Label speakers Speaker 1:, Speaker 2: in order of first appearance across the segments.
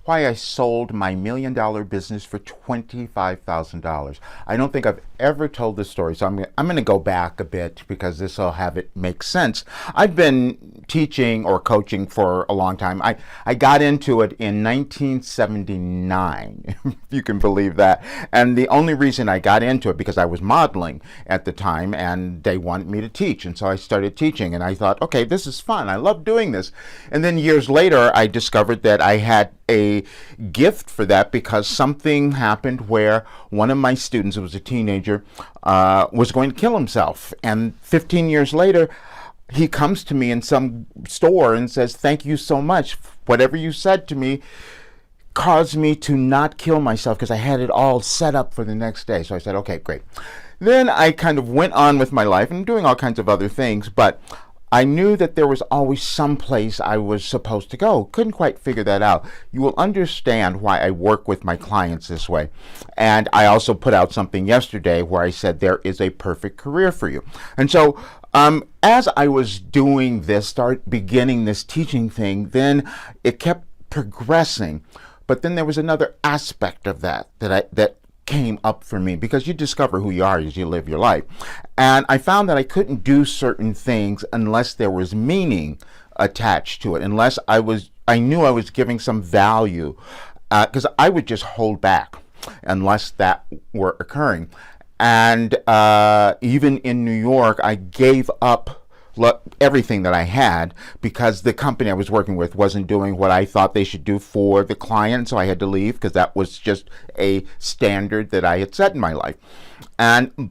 Speaker 1: why I sold my $1 million business for $25,000. I don't think I've ever told this story, so I'm going to go back a bit because this will have it make sense. I've been teaching or coaching for a long time. I got into it in 1979, if you can believe that. And the only reason I got into it because I was modeling at the time and they wanted me to teach. And so I started teaching and I thought, okay, this is fun. I love doing this. And then years later, I discovered that I had a gift for that because something happened where one of my students, who was a teenager, was going to kill himself. And 15 years later, he comes to me in some store and says, thank you so much. Whatever you said to me caused me to not kill myself because I had it all set up for the next day. So I said, okay, great. Then I kind of went on with my life and doing all kinds of other things, but I knew that there was always some place I was supposed to go. Couldn't quite figure that out. You will understand why I work with my clients this way. And I also put out something yesterday where I said there is a perfect career for you. And so as I was doing this, beginning this teaching thing, then it kept progressing. But then there was another aspect of that came up for me, because you discover who you are as you live your life. And I found that I couldn't do certain things unless there was meaning attached to it, unless I knew I was giving some value, because I would just hold back unless that were occurring. And even in New York, I gave up everything that I had because the company I was working with wasn't doing what I thought they should do for the client, so I had to leave because that was just a standard that I had set in my life.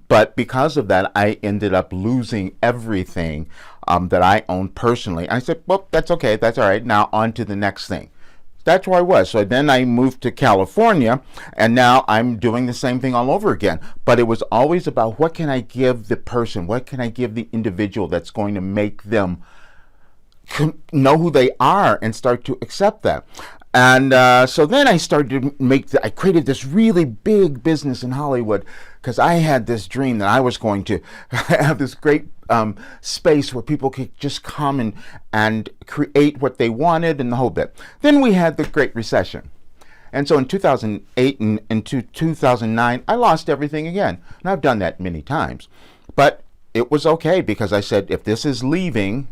Speaker 1: But because of that, I ended up losing everything that I owned personally. I said, well, that's okay, that's all right, now on to the next thing. That's where I was. So then I moved to California, and now I'm doing the same thing all over again. But it was always about what can I give the person, what can I give the individual that's going to make them know who they are and start to accept that. And so then I started to I created this really big business in Hollywood because I had this dream that I was going to have this great space where people could just come and create what they wanted and the whole bit. Then we had the Great Recession. And so in 2008 and into 2009, I lost everything again. And I've done that many times. But it was okay because I said, if this is leaving,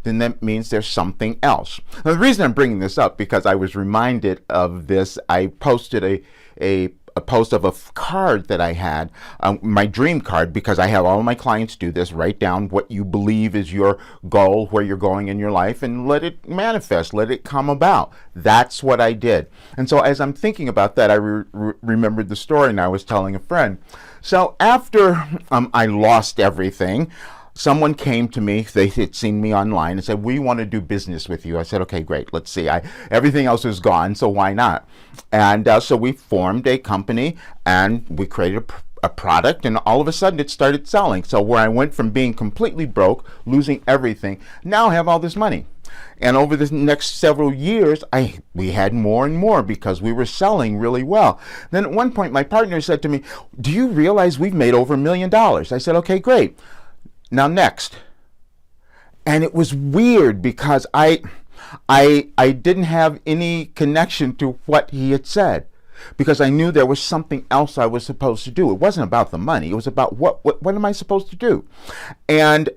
Speaker 1: then that means there's something else. Now, the reason I'm bringing this up, because I was reminded of this, I posted a post of a card that I had, my dream card, because I have all my clients do this. Write down what you believe is your goal, where you're going in your life, and let it manifest, let it come about. That's what I did. And so as I'm thinking about that, I remembered the story, and I was telling a friend. So after I lost everything, someone came to me, they had seen me online and said, we want to do business with you. I said, okay, great, let's see. Everything else is gone, so why not? And so we formed a company and we created a product, and all of a sudden it started selling. So where I went from being completely broke, losing everything, now I have all this money. And over the next several years, we had more and more because we were selling really well. Then at one point, my partner said to me, do you realize we've made over $1 million? I said, okay, great. Now next. And it was weird because I didn't have any connection to what he had said, because I knew there was something else I was supposed to do. It wasn't about the money. It was about what am I supposed to do? And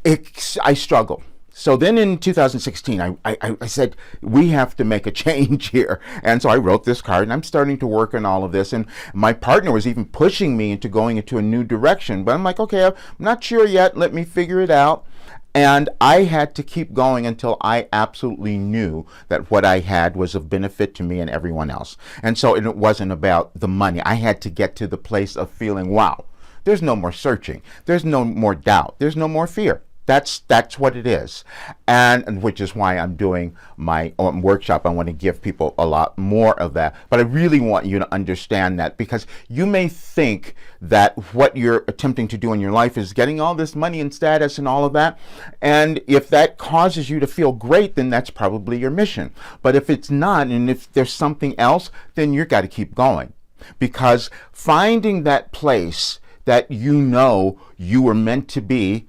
Speaker 1: I struggled. So then in 2016, I said, we have to make a change here. And so I wrote this card, and I'm starting to work on all of this. And my partner was even pushing me into going into a new direction. But I'm like, okay, I'm not sure yet. Let me figure it out. And I had to keep going until I absolutely knew that what I had was of benefit to me and everyone else. And so it wasn't about the money. I had to get to the place of feeling, wow, there's no more searching. There's no more doubt. There's no more fear. That's what it is, and which is why I'm doing my workshop. I want to give people a lot more of that, but I really want you to understand that, because you may think that what you're attempting to do in your life is getting all this money and status and all of that, and if that causes you to feel great, then that's probably your mission. But if it's not, and if there's something else, then you've got to keep going, because finding that place that you know you were meant to be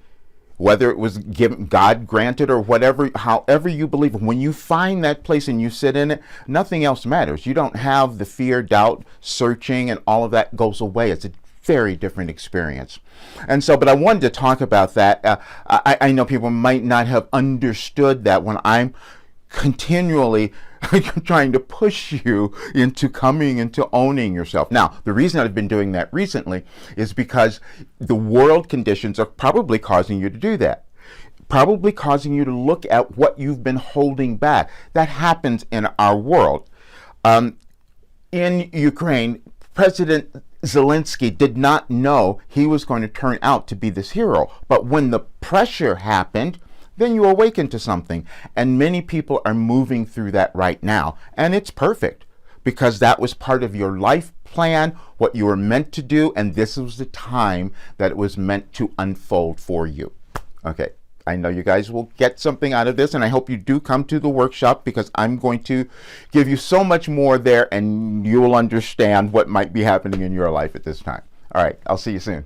Speaker 1: whether it was given, God granted, or whatever, however you believe. When you find that place and you sit in it, nothing else matters. You don't have the fear, doubt, searching, and all of that goes away. It's a very different experience. And so, but I wanted to talk about that. I know people might not have understood that when I'm continually trying to push you into coming into owning yourself. Now, the reason I've been doing that recently is because the world conditions are probably causing you to do that. Probably causing you to look at what you've been holding back. That happens in our world. In Ukraine, President Zelensky did not know he was going to turn out to be this hero. But when the pressure happened, then you awaken to something. And many people are moving through that right now. And it's perfect, because that was part of your life plan, what you were meant to do, and this was the time that it was meant to unfold for you. Okay, I know you guys will get something out of this, and I hope you do come to the workshop, because I'm going to give you so much more there, and you will understand what might be happening in your life at this time. All right, I'll see you soon.